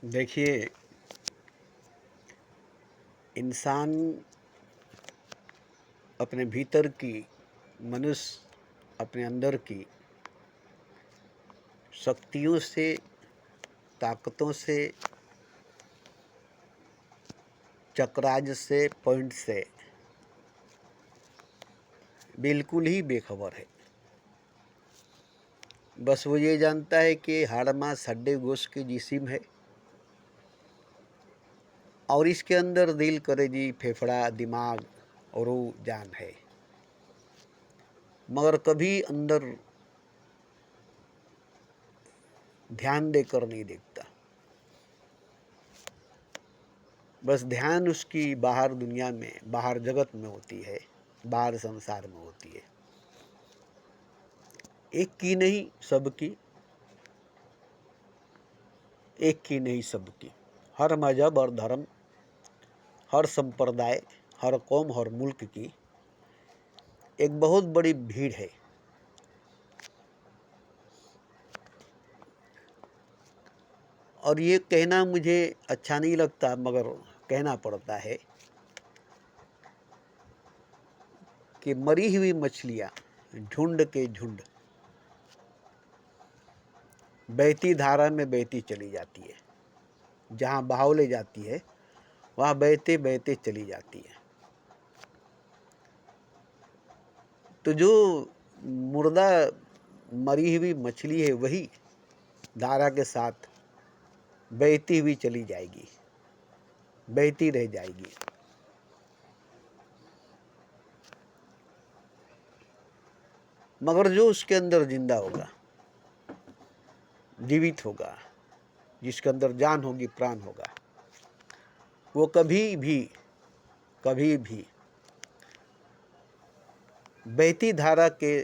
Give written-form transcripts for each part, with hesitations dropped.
देखिए, इंसान अपने भीतर की, मनुष्य अपने अंदर की शक्तियों से, ताकतों से, चक्राज से, पॉइंट से बिल्कुल ही बेखबर है। बस वो ये जानता है कि हाड़ मांस हड्डी गोश्त की जिस्म है और इसके अंदर दिल, कलेजी, फेफड़ा, दिमाग और रूह, जान है, मगर कभी अंदर ध्यान देकर नहीं देखता। बस ध्यान उसकी बाहर दुनिया में, बाहर जगत में होती है, बाहर संसार में होती है। एक की नहीं सबकी, एक की नहीं सबकी। हर मजहब और धर्म, हर संप्रदाय, हर कौम, हर मुल्क की एक बहुत बड़ी भीड़ है। और ये कहना मुझे अच्छा नहीं लगता, मगर कहना पड़ता है कि मरी हुई मछलियाँ झुंड के झुंड बहती धारा में बहती चली जाती है। जहाँ बहाव ले जाती है वहाँ बहते बहते चली जाती है। तो जो मुर्दा मरी हुई मछली है वही धारा के साथ बहती हुई चली जाएगी, बहती रह जाएगी। मगर जो उसके अंदर जिंदा होगा, जीवित होगा, जिसके अंदर जान होगी, प्राण होगा, वो कभी भी बहती धारा के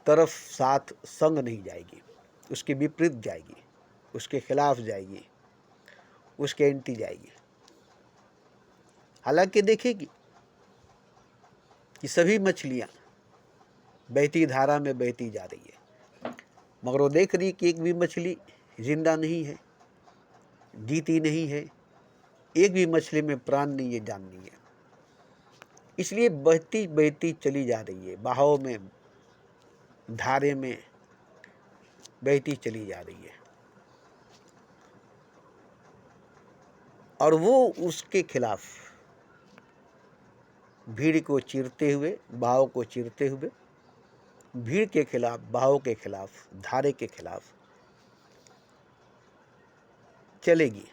तरफ साथ संग नहीं जाएगी। उसके विपरीत जाएगी, उसके खिलाफ जाएगी, उसके एंटी जाएगी। हालांकि देखेगी कि सभी मछलियाँ बहती धारा में बहती जा रही है, मगर वो देख रही कि एक भी मछली जिंदा नहीं है, जीती नहीं है, एक भी मछली में प्राण नहीं है, जान नहीं है। इसलिए बहती बहती चली जा रही है, बहाव में, धारे में बहती चली जा रही है। और वो उसके खिलाफ, भीड़ को चीरते हुए, बहाव को चीरते हुए, भीड़ के खिलाफ, बहाव के खिलाफ, धारे के खिलाफ चलेगी।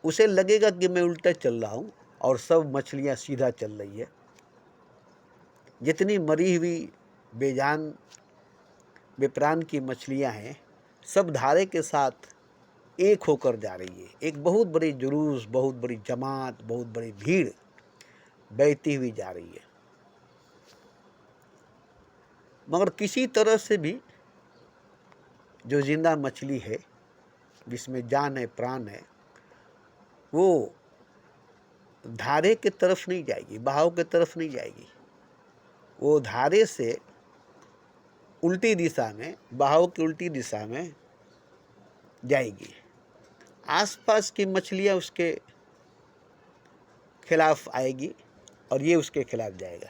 उसे लगेगा कि मैं उल्टा चल रहा हूँ और सब मछलियाँ सीधा चल रही है। जितनी मरी हुई बेजान, बेप्राण की मछलियाँ हैं, सब धारे के साथ एक होकर जा रही है। एक बहुत बड़ी जुलूस, बहुत बड़ी जमात, बहुत बड़ी भीड़ बहती हुई जा रही है। मगर किसी तरह से भी जो जिंदा मछली है, जिसमें जान है, प्राण है, वो धारे की तरफ नहीं जाएगी, बहाव की तरफ नहीं जाएगी। वो धारे से उल्टी दिशा में, बहाव की उल्टी दिशा में जाएगी। आसपास की मछलियाँ उसके खिलाफ आएगी और ये उसके खिलाफ जाएगा।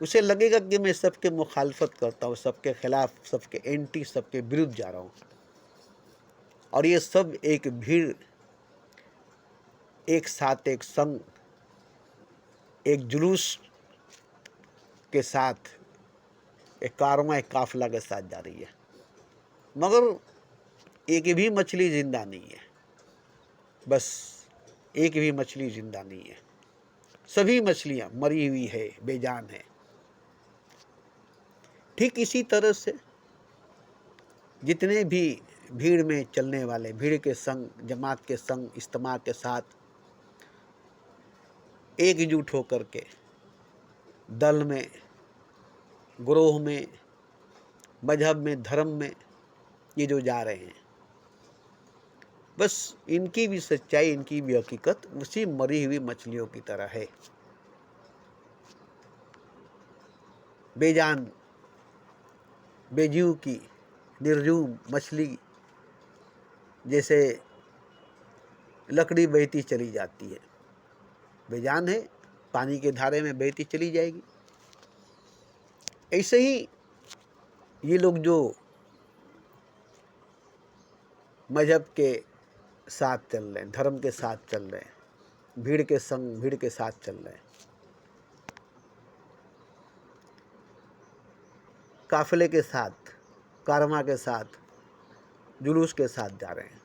उसे लगेगा कि मैं सबके मुखालफत करता हूँ, सबके खिलाफ, सबके एंटी, सबके विरुद्ध जा रहा हूँ। और ये सब एक भीड़, एक साथ, एक संग, एक जुलूस के साथ, एक कारवां, एक काफिला के साथ जा रही है। मगर एक भी मछली जिंदा नहीं है। बस एक भी मछली जिंदा नहीं है। सभी मछलियां मरी हुई है, बेजान है। ठीक इसी तरह से जितने भी भीड़ में चलने वाले, भीड़ के संग, जमात के संग, इज्तिमा के साथ एकजुट होकर के दल में, ग्रोह में, मजहब में, धर्म में ये जो जा रहे हैं, बस इनकी भी सच्चाई, इनकी भी हकीकत उसी मरी हुई मछलियों की तरह है। बेजान, बेजीव की, निर्जीव मछली जैसे लकड़ी बहती चली जाती है, बेजान है, पानी के धारे में बहती चली जाएगी। ऐसे ही ये लोग जो मजहब के साथ चल रहे हैं, धर्म के साथ चल रहे हैं, भीड़ के संग भीड़ के साथ चल रहे हैं, काफिले के साथ, कारमा के साथ, जुलूस के साथ जा रहे हैं,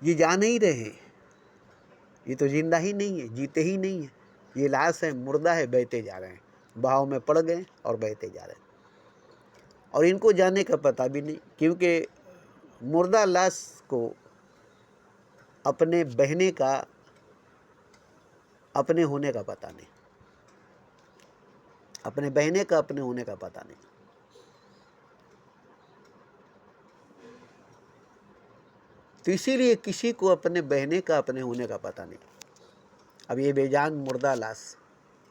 ये जा नहीं रहे हैं, ये तो जिंदा ही नहीं है, जीते ही नहीं है, ये लाश है, मुर्दा है, बहते जा रहे हैं, बहाव में पड़ गए और बहते जा रहे हैं। और इनको जाने का पता भी नहीं, क्योंकि मुर्दा लाश को अपने बहने का, अपने होने का पता नहीं, अपने बहने का अपने होने का पता नहीं। तो इसीलिए किसी को अपने बहने का अपने होने का पता नहीं। अब ये बेजान मुर्दा लाश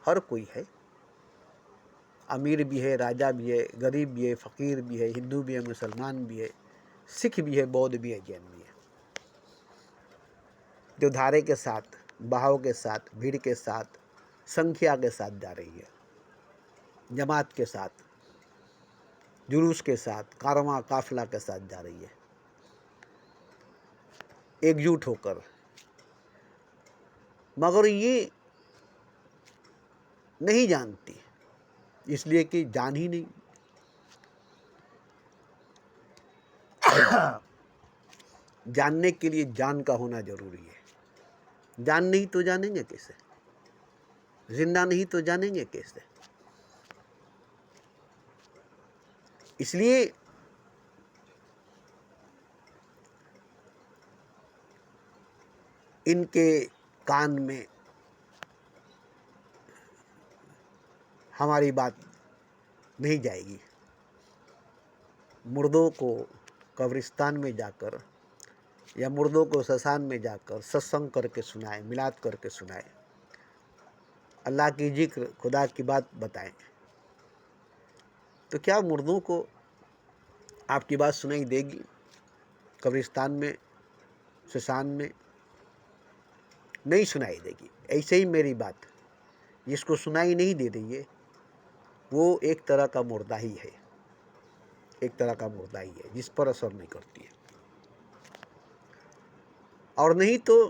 हर कोई है, अमीर भी है, राजा भी है, गरीब भी है, फ़कीर भी है, हिंदू भी है, मुसलमान भी है, सिख भी है, बौद्ध भी है, जैन भी है, जो धारे के साथ, बहाव के साथ, भीड़ के साथ, संख्या के साथ जा रही है, जमात के साथ, जुलूस के साथ, कारवां काफिला के साथ जा रही है, एकजुट होकर। मगर ये नहीं जानती, इसलिए कि जान ही नहीं। जानने के लिए जान का होना जरूरी है। जान नहीं तो जानेंगे कैसे? जिंदा नहीं तो जानेंगे कैसे? इसलिए इनके कान में हमारी बात नहीं जाएगी। मुर्दों को कब्रिस्तान में जाकर या मुर्दों को शमशान में जाकर सत्संग करके सुनाए, मिलाद करके सुनाए, अल्लाह की जिक्र, खुदा की बात बताएं, तो क्या मुर्दों को आपकी बात सुनाई देगी? कब्रिस्तान में, शमशान में नहीं सुनाई देगी। ऐसे ही मेरी बात जिसको सुनाई नहीं दे रही है वो एक तरह का मुर्दा ही है, एक तरह का मुर्दा ही है, जिस पर असर नहीं करती है। और नहीं तो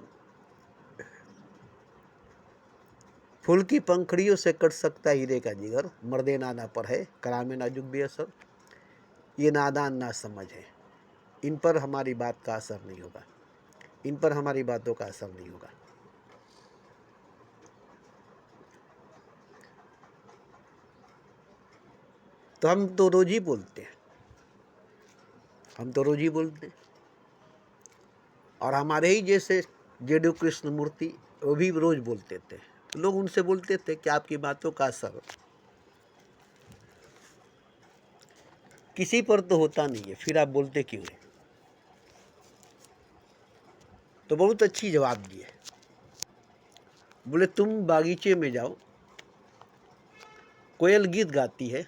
फूल की पंखड़ियों से कट सकता हीरे का जिगर, मर्दे नादा पर है करामे नाजुक भी असर। ये नादान ना समझ है, इन पर हमारी बात का असर नहीं होगा, इन पर हमारी बातों का असर नहीं होगा। तो हम तो रोज ही बोलते हैं, हम तो रोज ही बोलते हैं। और हमारे ही जैसे जेडू कृष्णमूर्ति वो भी रोज बोलते थे, तो लोग उनसे बोलते थे कि आपकी बातों का असर किसी पर तो होता नहीं है, फिर आप बोलते क्यों हैं? तो बहुत अच्छी जवाब दिए। बोले तुम बागीचे में जाओ, कोयल गीत गाती है,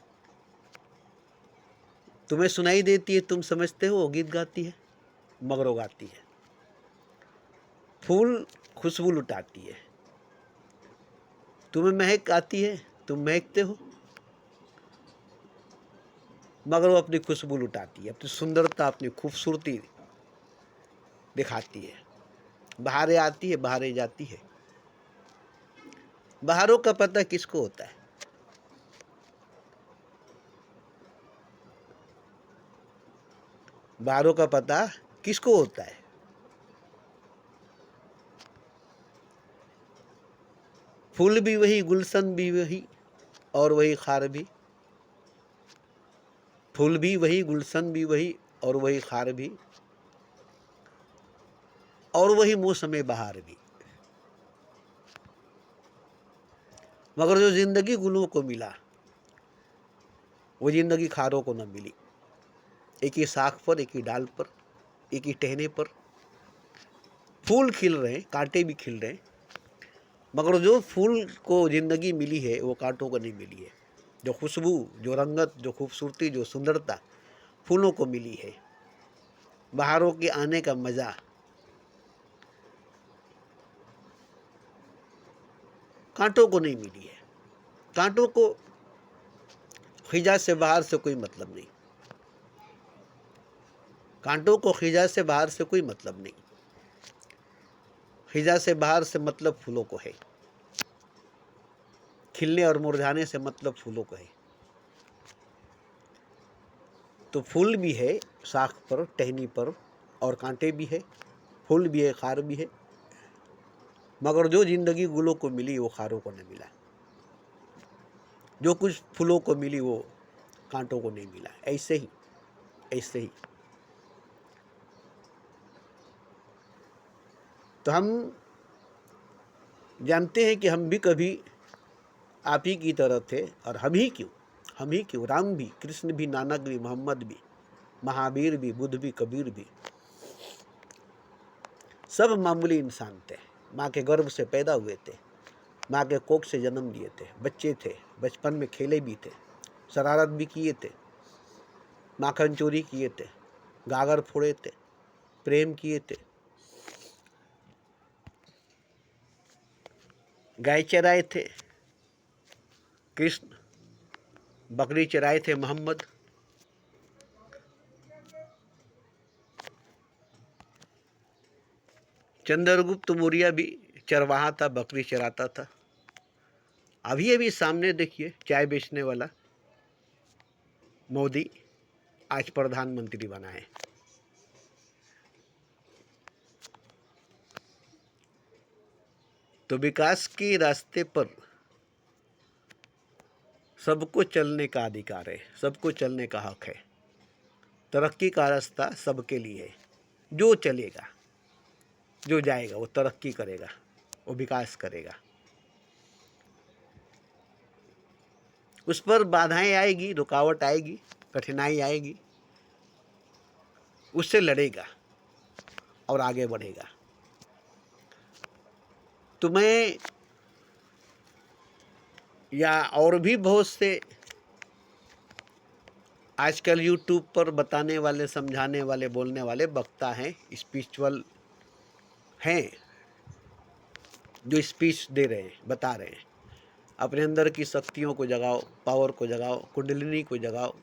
तुम्हें सुनाई देती है, तुम समझते हो वो गीत गाती है, मगर वो गाती है। फूल खुशबू लुटाती है, तुम्हें महक आती है, तुम महकते हो, मगर वो अपनी खुशबू लुटाती है, अपनी सुंदरता, अपनी खूबसूरती दिखाती है। बहारें आती है, बहारें जाती है। बहारों का पता किसको होता है? बहारों का पता किसको होता है? फूल भी वही, गुलशन भी वही, और वही खार भी। फूल भी वही, गुलशन भी वही, और वही खार भी, और वही मौसम बहार भी। मगर जो जिंदगी गुलों को मिला वो जिंदगी खारों को न मिली। एक ही शाख पर, एक ही डाल पर, एक ही टहने पर फूल खिल रहे हैं, कांटे भी खिल रहे हैं, मगर जो फूल को जिंदगी मिली है वो कांटों को नहीं मिली है। जो खुशबू, जो रंगत, जो खूबसूरती, जो सुंदरता फूलों को मिली है, बहारों के आने का मज़ा कांटों को नहीं मिली है। कांटों को खिजा से बाहर से कोई मतलब नहीं, कांटों को खिजा से बाहर से कोई मतलब नहीं, खिजा से बाहर से मतलब फूलों को है, खिलने और मुरझाने से मतलब फूलों को है। तो फूल भी है शाख पर, टहनी पर, और कांटे भी है, फूल भी है, खार भी है, मगर जो जिंदगी गुलों को मिली वो खारों को नहीं मिला, जो कुछ फूलों को मिली वो कांटों को नहीं मिला। ऐसे ही ऐसे ही तो हम जानते हैं कि हम भी कभी आप ही की तरह थे, और हम ही क्यों, राम भी, कृष्ण भी, नानक भी, मोहम्मद भी, महावीर भी, बुद्ध भी, कबीर भी, सब मामूली इंसान थे। माँ के गर्भ से पैदा हुए थे, माँ के कोख से जन्म लिए थे, बच्चे थे, बचपन में खेले भी थे, शरारत भी किए थे, माखन चोरी किए थे, गागर फोड़े थे, प्रेम किए थे, गाय चराए थे कृष्ण, बकरी चराए थे मोहम्मद, चंद्रगुप्त मौर्य भी चरवाहा था, बकरी चराता था। अभी अभी सामने देखिए चाय बेचने वाला मोदी आज प्रधानमंत्री बना है। तो विकास के रास्ते पर सबको चलने का अधिकार है, सबको चलने का हक है। तरक्की का रास्ता सबके लिए है। जो चलेगा, जो जाएगा वो तरक्की करेगा, वो विकास करेगा। उस पर बाधाएं आएगी, रुकावट आएगी, कठिनाई आएगी, उससे लड़ेगा और आगे बढ़ेगा। तो मैं या और भी बहुत से आजकल यूट्यूब पर बताने वाले, समझाने वाले, बोलने वाले वक्ता हैं, स्पिरिचुअल हैं, जो स्पीच दे रहे हैं, बता रहे हैं अपने अंदर की शक्तियों को जगाओ, पावर को जगाओ, कुंडलिनी को जगाओ,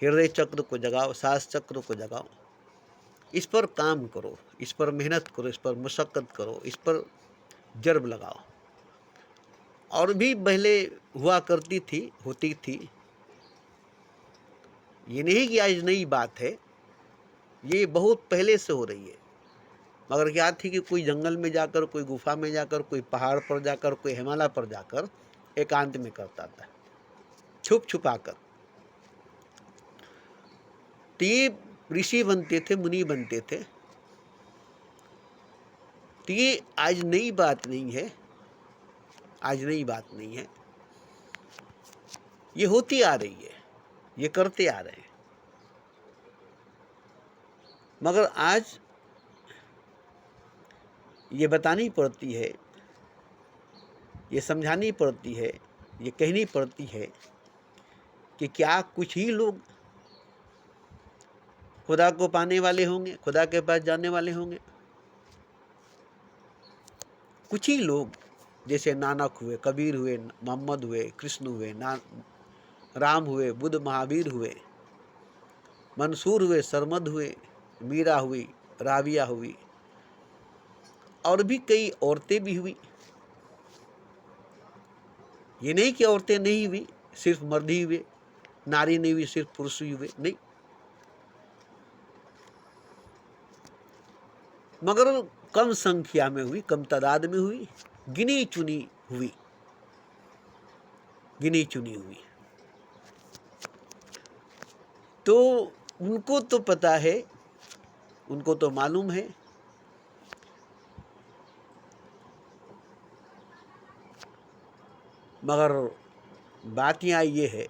हृदय चक्र को जगाओ, सांस चक्र को जगाओ। इस पर काम करो, इस पर मेहनत करो, इस पर मशक्क़त करो, इस पर जर्ब लगाओ। और भी पहले हुआ करती थी, होती थी, ये नहीं कि आज नई बात है, ये बहुत पहले से हो रही है। मगर क्या थी कि कोई जंगल में जाकर, कोई गुफा में जाकर, कोई पहाड़ पर जाकर, कोई हिमालय पर जाकर एकांत में करता था, छुप छुपा कर। तो ये ऋषि बनते थे, मुनि बनते थे। तो ये आज नई बात नहीं है, आज नई बात नहीं है, ये होती आ रही है, ये करते आ रहे हैं। मगर आज ये बतानी पड़ती है, ये समझानी पड़ती है, ये कहनी पड़ती है कि क्या कुछ ही लोग खुदा को पाने वाले होंगे, खुदा के पास जाने वाले होंगे। कुछ ही लोग, जैसे नानक हुए, कबीर हुए, मोहम्मद हुए, कृष्ण हुए, राम हुए, बुद्ध, महावीर हुए, मंसूर हुए, सरमद हुए, मीरा हुई, राबिया हुई, और भी कई औरतें भी हुई। ये नहीं कि औरतें नहीं हुई, सिर्फ मर्द ही हुए, नारी नहीं हुई, सिर्फ पुरुष ही हुए, नहीं। मगर कम संख्या में हुई, कम तादाद में हुई, गिनी चुनी हुई, गिनी चुनी हुई। तो उनको तो पता है, उनको तो मालूम है। मगर बात यहाँ ये है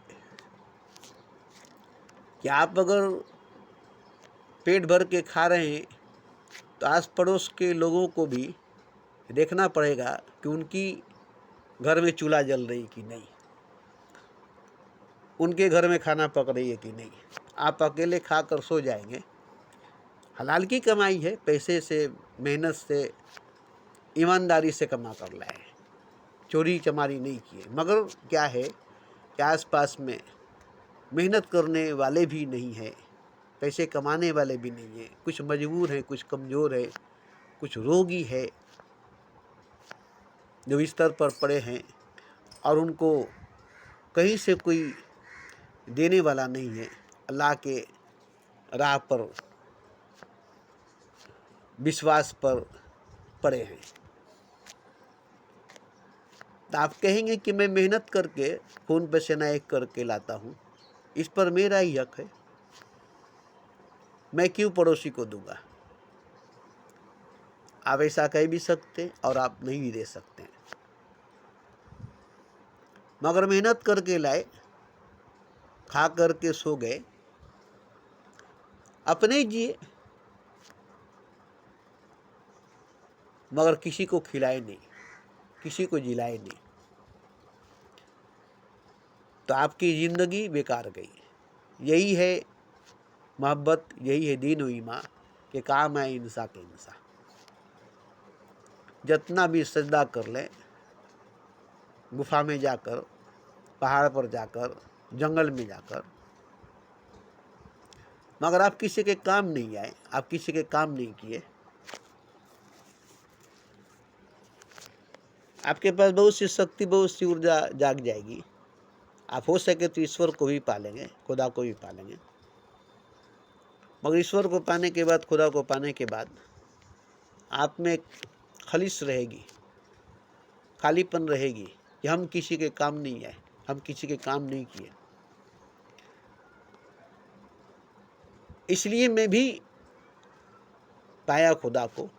कि आप अगर पेट भर के खा रहे हैं तो आस पड़ोस के लोगों को भी देखना पड़ेगा कि उनकी घर में चूल्हा जल रही कि नहीं। उनके घर में खाना पक रही है कि नहीं। आप अकेले खा कर सो जाएंगे। हलाल की कमाई है, पैसे से, मेहनत से, ईमानदारी से कमा कर लाए, चोरी चमारी नहीं किए। मगर क्या है कि आसपास में मेहनत करने वाले भी नहीं हैं, पैसे कमाने वाले भी नहीं हैं। कुछ मजबूर हैं, कुछ कमज़ोर है, कुछ रोगी है जो बिस्तर पर पड़े हैं और उनको कहीं से कोई देने वाला नहीं है। अल्लाह के राह पर, विश्वास पर पड़े हैं। तो आप कहेंगे कि मैं मेहनत करके खून पसीना एक करके लाता हूँ, इस पर मेरा ही हक है, मैं क्यों पड़ोसी को दूंगा। आप ऐसा कह भी सकते हैं और आप नहीं भी दे सकते हैं। मगर मेहनत करके लाए, खा करके सो गए, अपने जिए, मगर किसी को खिलाए नहीं, किसी को जिलाए नहीं, तो आपकी ज़िंदगी बेकार गई। यही है मोहब्बत, यही है दीन व ईमान के काम है इंसान के इंसान। जितना भी सजदा कर लें, गुफा में जाकर, पहाड़ पर जाकर, जंगल में जाकर, मगर आप किसी के काम नहीं आए, आप किसी के काम नहीं किए, आपके पास बहुत सी शक्ति, बहुत सी ऊर्जा जाग जाएगी। आप हो सके तो ईश्वर को भी पालेंगे, खुदा को भी पालेंगे। मगर ईश्वर को पाने के बाद, खुदा को पाने के बाद आप में एक खलिश रहेगी, खालीपन रहेगी कि हम किसी के काम नहीं आए, हम किसी के काम नहीं किए। इसलिए मैं भी पाया खुदा को,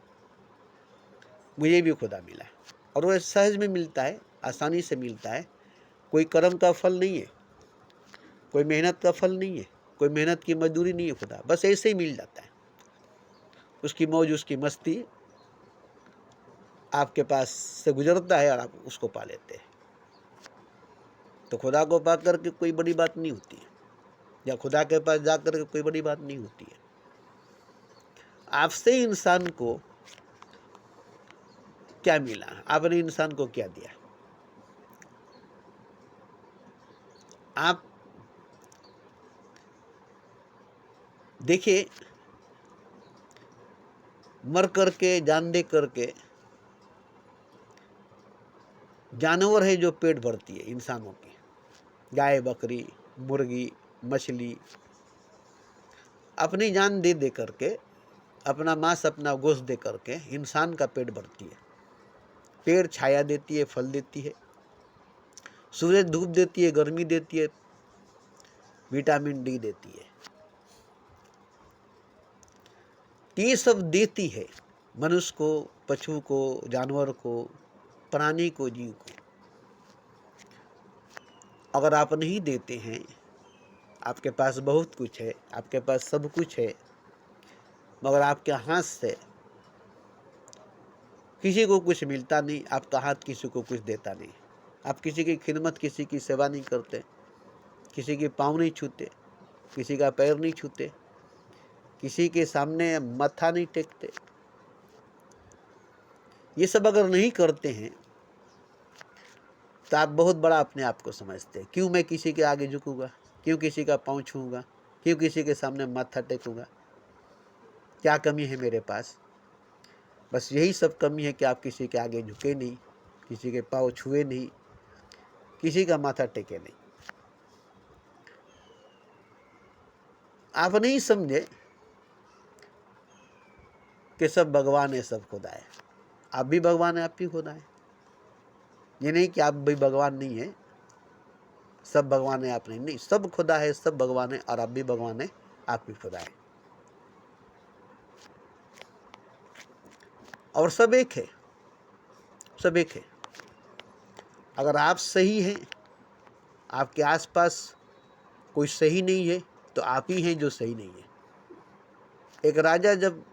मुझे भी खुदा मिला, और वह सहज में मिलता है, आसानी से मिलता है। कोई कर्म का फल नहीं है, कोई मेहनत का फल नहीं है, कोई मेहनत की मजदूरी नहीं है। खुदा बस ऐसे ही मिल जाता है, उसकी मौज, उसकी मस्ती आपके पास से गुजरता है और आप उसको पा लेते हैं। तो खुदा को पा करके कोई बड़ी बात नहीं होती है, या खुदा के पास जा कर के कोई बड़ी बात नहीं होती है। आपसे इंसान को क्या मिला, आपने इंसान को क्या दिया। आप देखिए, मर करके, जान दे करके, जानवर है जो पेट भरती है इंसानों की, गाय, बकरी, मुर्गी, मछली, अपनी जान दे दे करके, अपना मांस, अपना गोश्त दे करके इंसान का पेट भरती है। पेड़ छाया देती है, फल देती है, सूरज धूप देती है, गर्मी देती है, विटामिन डी देती है। ये सब देती है मनुष्य को, पशु को, जानवर को, प्राणी को, जीव को। अगर आप नहीं देते हैं, आपके पास बहुत कुछ है, आपके पास सब कुछ है, मगर आपके हाथ से किसी को कुछ मिलता नहीं, आपका हाथ किसी को कुछ देता नहीं, आप किसी की खिदमत, किसी की सेवा नहीं करते, किसी के पाँव नहीं छूते, किसी का पैर नहीं छूते, किसी के सामने मत्था नहीं टेकते, ये सब अगर नहीं करते हैं तो आप बहुत बड़ा अपने आप को समझते हैं। क्यों मैं किसी के आगे झुकूंगा, क्यों किसी का पाँव छूऊंगा, क्यों किसी के सामने माथा टेकूंगा, क्या कमी है मेरे पास। बस यही सब कमी है कि आप किसी के आगे झुके नहीं, किसी के पाँव छुए नहीं, किसी का माथा टेके नहीं। आप नहीं समझे कि सब भगवान है, सब खुदा है। आप भी भगवान है, आप भी खुदा है। ये नहीं कि आप भी भगवान नहीं है, सब भगवान है आप नहीं, सब खुदा है, सब भगवान है, और आप भी भगवान है, आप भी खुदा है, और सब एक है, सब एक है। अगर आप सही हैं, आपके आसपास कोई सही नहीं है, तो आप ही हैं जो सही नहीं है। एक राजा जब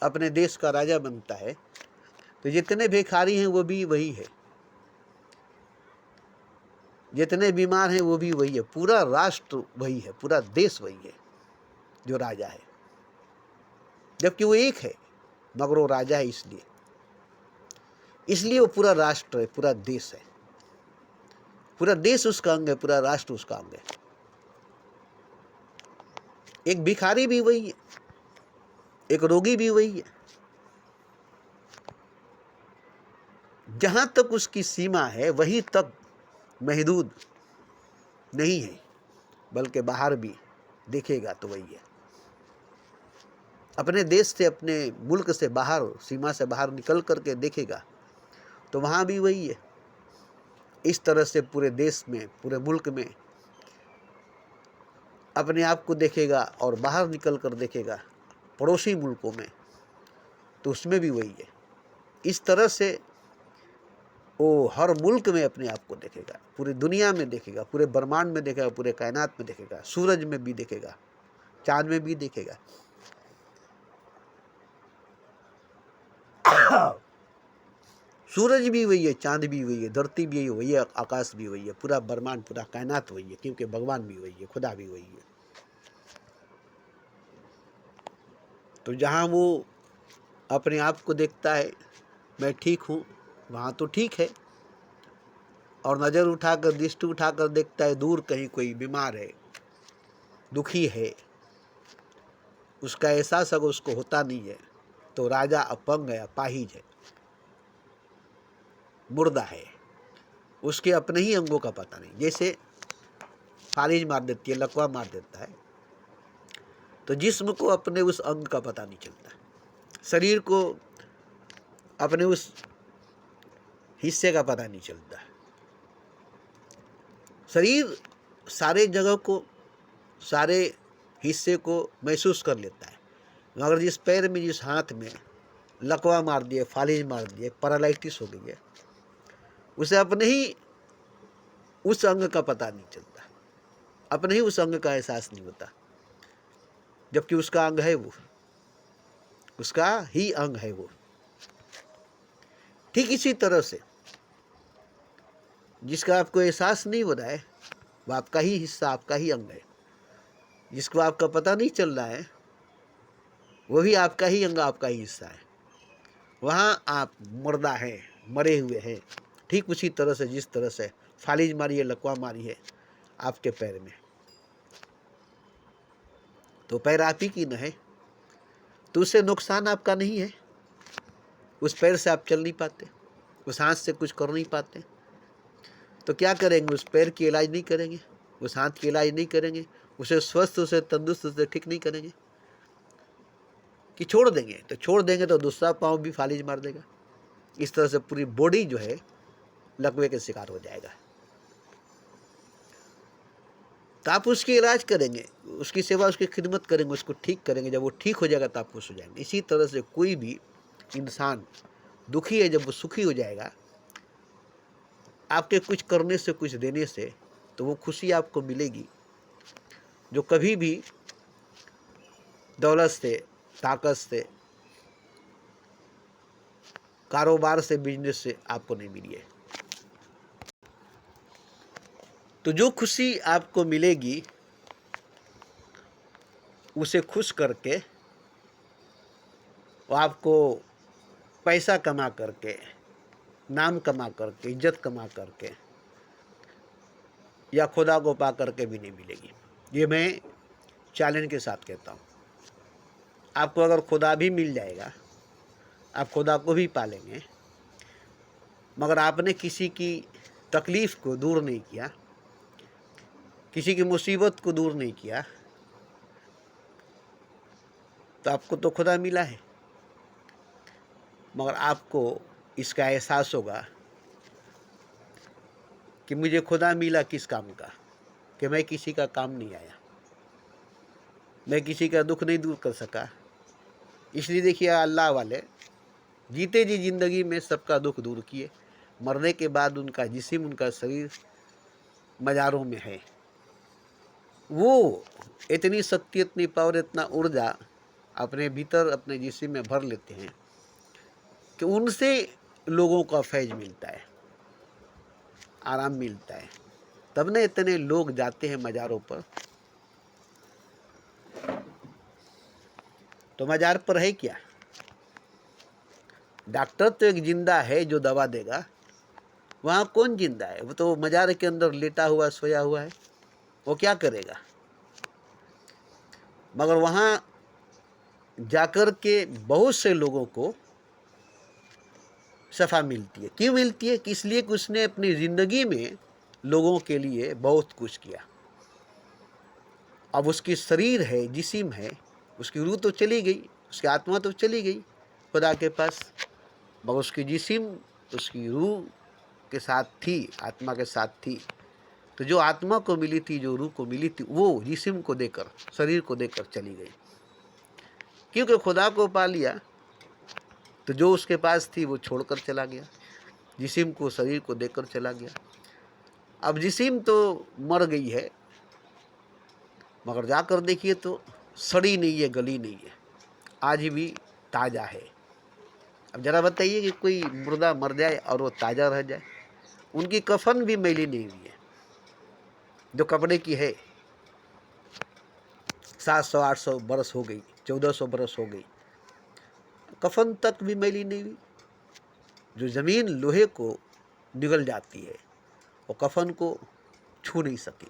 अपने देश का राजा बनता है तो जितने भिखारी हैं वो भी वही है। जितने बीमार हैं वो भी वही है, पूरा राष्ट्र वही है, पूरा देश वही है जो राजा है, जबकि वो एक है मगर वो राजा है। इसलिए वो पूरा राष्ट्र है, पूरा देश है, पूरा देश उसका अंग है, पूरा राष्ट्र उसका अंग है। एक भिखारी भी वही है, एक रोगी भी वही है। जहां तक उसकी सीमा है वहीं तक महदूद नहीं है, बल्कि बाहर भी देखेगा तो वही है। अपने देश से, अपने मुल्क से बाहर, सीमा से बाहर निकल करके देखेगा तो वहाँ भी वही है। इस तरह से पूरे देश में, पूरे मुल्क में अपने आप को देखेगा और बाहर निकल कर देखेगा पड़ोसी मुल्कों में तो उसमें भी वही है। इस तरह से वो हर मुल्क में अपने आप को देखेगा, पूरी दुनिया में देखेगा, पूरे ब्रह्मांड में देखेगा, पूरे कायनात में देखेगा, सूरज में भी देखेगा, चांद में भी देखेगा। सूरज भी वही है, चांद भी वही है, धरती भी वही है, आकाश भी वही है, पूरा ब्रह्मांड, पूरा कायनात वही है, क्योंकि भगवान भी वही है, खुदा भी वही है। तो जहाँ वो अपने आप को देखता है मैं ठीक हूँ, वहाँ तो ठीक है, और नज़र उठाकर, दृष्टि उठाकर देखता है दूर कहीं कोई बीमार है, दुखी है, उसका एहसास अगर उसको होता नहीं है तो राजा अपंग है, अपाहिज है, मुर्दा है, उसके अपने ही अंगों का पता नहीं। जैसे फालिज मार देती है, लकवा मार देता है, तो जिस्म को अपने उस अंग का पता नहीं चलता, शरीर को अपने उस हिस्से का पता नहीं चलता। शरीर सारे जगह को, सारे हिस्से को महसूस कर लेता है, मगर जिस पैर में, जिस हाथ में लकवा मार दिए, फालिज मार दिए, पैरालाइटिस हो गई है, उसे अपने ही उस अंग का पता नहीं चलता, अपने ही उस अंग का एहसास नहीं होता, जबकि उसका अंग है, वो उसका ही अंग है वो। ठीक इसी तरह से जिसका आपको एहसास नहीं हो रहा है वो आपका ही हिस्सा, आपका ही अंग है। जिसको आपका पता नहीं चल रहा है वो भी आपका ही अंग, आपका ही हिस्सा है। वहाँ आप मुर्दा है, मरे हुए हैं। ठीक उसी तरह से जिस तरह से फालिज मारी है, लकवा मारी है आपके पैर में, तो पैर आप ही की न है, तो उससे नुकसान आपका नहीं है। उस पैर से आप चल नहीं पाते, उस हाथ से कुछ कर नहीं पाते, तो क्या करेंगे? उस पैर की इलाज नहीं करेंगे, उस हाथ की इलाज नहीं करेंगे, उसे स्वस्थ, उसे तंदुरुस्त, उसे ठीक नहीं करेंगे कि छोड़ देंगे? तो छोड़ देंगे तो दूसरा पाँव भी फालिज मार देगा। इस तरह से पूरी बॉडी जो है लकवे के शिकार हो जाएगा। तो आप उसकी इलाज करेंगे, उसकी सेवा, उसकी खिदमत करेंगे, उसको ठीक करेंगे। जब वो ठीक हो जाएगा तो आप खुश हो जाएंगे। इसी तरह से कोई भी इंसान दुखी है, जब वो सुखी हो जाएगा आपके कुछ करने से, कुछ देने से, तो वो खुशी आपको मिलेगी जो कभी भी दौलत से, ताकत से, कारोबार से, बिजनेस से आपको नहीं मिली है। तो जो खुशी आपको मिलेगी उसे खुश करके, वो आपको पैसा कमा करके, नाम कमा करके, इज्जत कमा करके या खुदा को पा करके भी नहीं मिलेगी। ये मैं चैलेंज के साथ कहता हूँ। आपको अगर खुदा भी मिल जाएगा, आप खुदा को भी पालेंगे, मगर आपने किसी की तकलीफ़ को दूर नहीं किया, किसी की मुसीबत को दूर नहीं किया, तो आपको तो खुदा मिला है, मगर आपको इसका एहसास होगा कि मुझे खुदा मिला किस काम का, कि मैं किसी का काम नहीं आया, मैं किसी का दुख नहीं दूर कर सका। इसलिए देखिए, अल्लाह वाले जीते जी ज़िंदगी में सबका दुख दूर किए, मरने के बाद उनका जिस्म, उनका शरीर मज़ारों में है। वो इतनी शक्ति, इतनी पावर, इतना ऊर्जा अपने भीतर, अपने जिस्म में भर लेते हैं कि उनसे लोगों का फैज़ मिलता है, आराम मिलता है। तब न इतने लोग जाते हैं मज़ारों पर। तो मज़ार पर है क्या? डॉक्टर तो एक जिंदा है जो दवा देगा, वहाँ कौन जिंदा है? वो तो मज़ार के अंदर लेटा हुआ सोया हुआ है, वो क्या करेगा? मगर वहाँ जाकर के बहुत से लोगों को शफा मिलती है। क्यों मिलती है? कि इसलिए कि उसने अपनी ज़िंदगी में लोगों के लिए बहुत कुछ किया। अब उसकी शरीर है, जिस्म है, उसकी रूह तो चली गई, उसकी आत्मा तो चली गई खुदा के पास, मगर उसकी जिस्म उसकी रूह के साथ थी, आत्मा के साथ थी। तो जो आत्मा को मिली थी, जो रूह को मिली थी, वो जिस्म को देकर, शरीर को देकर चली गई। क्योंकि खुदा को पा लिया तो जो उसके पास थी वो छोड़कर चला गया, जिस्म को, शरीर को देकर चला गया। अब जिस्म तो मर गई है, मगर जाकर देखिए तो सड़ी नहीं है, गली नहीं है, आज भी ताज़ा है। अब ज़रा बताइए कि कोई मुर्दा मर जाए और वो ताज़ा रह जाए? उनकी कफन भी मैली नहीं हुई है, जो कपड़े की है। 700-800 बरस हो गई, 1400 बरस हो गई, कफन तक भी मैली नहीं हुई। जो ज़मीन लोहे को निगल जाती है, वो कफन को छू नहीं सके।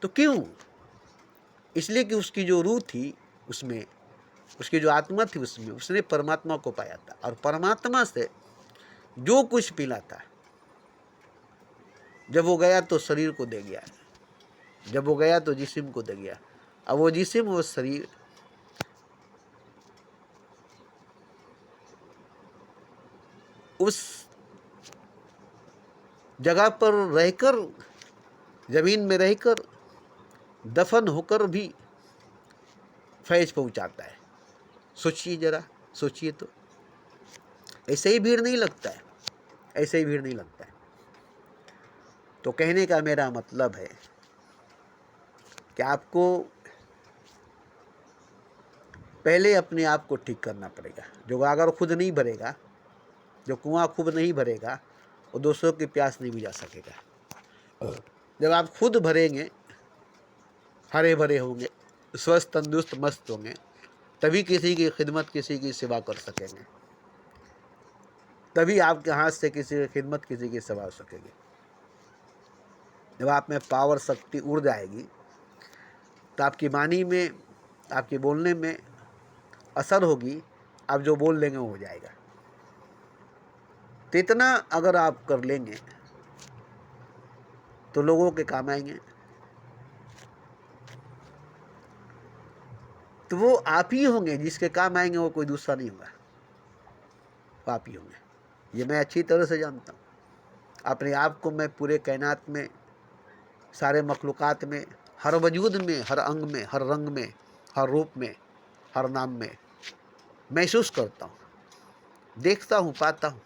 तो क्यों? इसलिए कि उसकी जो रूह थी उसमें, उसकी जो आत्मा थी उसमें, उसने परमात्मा को पाया था, और परमात्मा से जो कुछ मिला था, जब वो गया तो शरीर को दे गया, जब वो गया तो जिस्म को दे गया। अब वो जिस्म, वो शरीर उस जगह पर रहकर, ज़मीन में रहकर, दफन होकर भी फैज़ पहुंचाता है। सोचिए जरा, सोचिए तो। ऐसे ही भीड़ नहीं लगता है, ऐसे ही भीड़ नहीं लगता है। तो कहने का मेरा मतलब है कि आपको पहले अपने आप को ठीक करना पड़ेगा। जो अगर खुद नहीं भरेगा, जो कुआं खुद नहीं भरेगा, वो दूसरों की प्यास नहीं बुझा सकेगा। जब आप खुद भरेंगे, हरे भरे होंगे, स्वस्थ, तंदुरुस्त, मस्त होंगे, तभी किसी की खिदमत, किसी की सेवा कर सकेंगे। तभी आपके हाथ से किसी की खिदमत, किसी की सेवा हो सकेगी। जब आप में पावर, शक्ति उड़ जाएगी तो आपकी वाणी में, आपके बोलने में असर होगी। आप जो बोल लेंगे वो हो जाएगा। तो इतना अगर आप कर लेंगे तो लोगों के काम आएंगे। तो वो आप ही होंगे जिसके काम आएंगे, वो कोई दूसरा नहीं होगा, वो आप ही होंगे। ये मैं अच्छी तरह से जानता हूँ। अपने आप को मैं पूरे कायनात में, सारे मखलूक़ात में, हर वजूद में, हर अंग में, हर रंग में, हर रूप में, हर नाम में महसूस करता हूँ, देखता हूँ, पाता हूँ।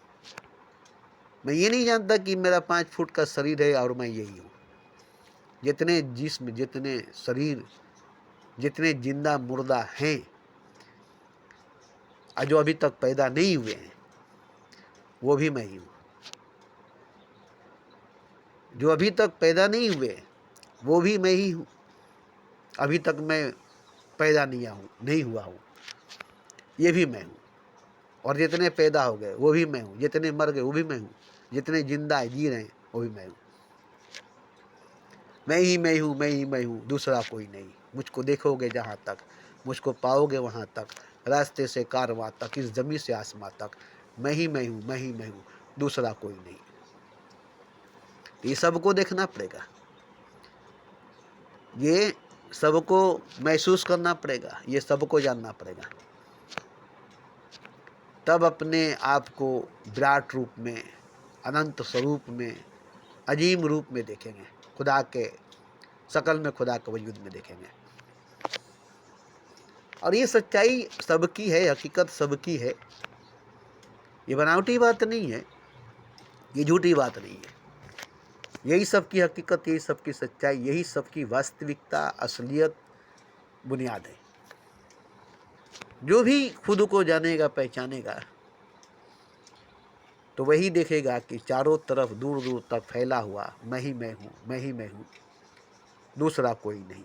मैं ये नहीं जानता कि मेरा 5 फुट का शरीर है और मैं यही हूँ। जितने जिस्म, जितने शरीर, जितने जिंदा मुर्दा हैं और जो अभी तक पैदा नहीं हुए हैं, वो भी मैं ही हूँ। जो अभी तक पैदा नहीं हुए, वो भी मैं ही हूँ। अभी तक मैं पैदा नहीं हुआ हूँ, ये भी मैं हूँ। और जितने पैदा हो गए वो भी मैं हूँ, जितने मर गए वो भी मैं हूँ, जितने जिंदा जी रहे हैं वो भी मैं हूँ। मैं ही मैं हूँ, मैं ही मैं हूँ, दूसरा कोई नहीं। मुझको देखोगे जहाँ तक, मुझको पाओगे वहाँ तक, रास्ते से कारवां तक, इस ज़मीन से आसमां तक, मैं ही मैं हूँ, मैं ही मैं हूँ, दूसरा कोई नहीं। ये सबको देखना पड़ेगा, ये सबको महसूस करना पड़ेगा, ये सबको जानना पड़ेगा। तब अपने आप को विराट रूप में, अनंत स्वरूप में, अजीम रूप में देखेंगे, खुदा के शकल में, खुदा के वजूद में देखेंगे। और ये सच्चाई सबकी है, हकीकत सबकी है। ये बनावटी बात नहीं है, ये झूठी बात नहीं है। यही सबकी हकीकत, यही सबकी सच्चाई, यही सबकी वास्तविकता, असलियत, बुनियाद है। जो भी खुद को जानेगा, पहचानेगा, तो वही देखेगा कि चारों तरफ दूर दूर तक फैला हुआ मैं ही मैं हूँ, मैं ही मैं हूँ, दूसरा कोई नहीं।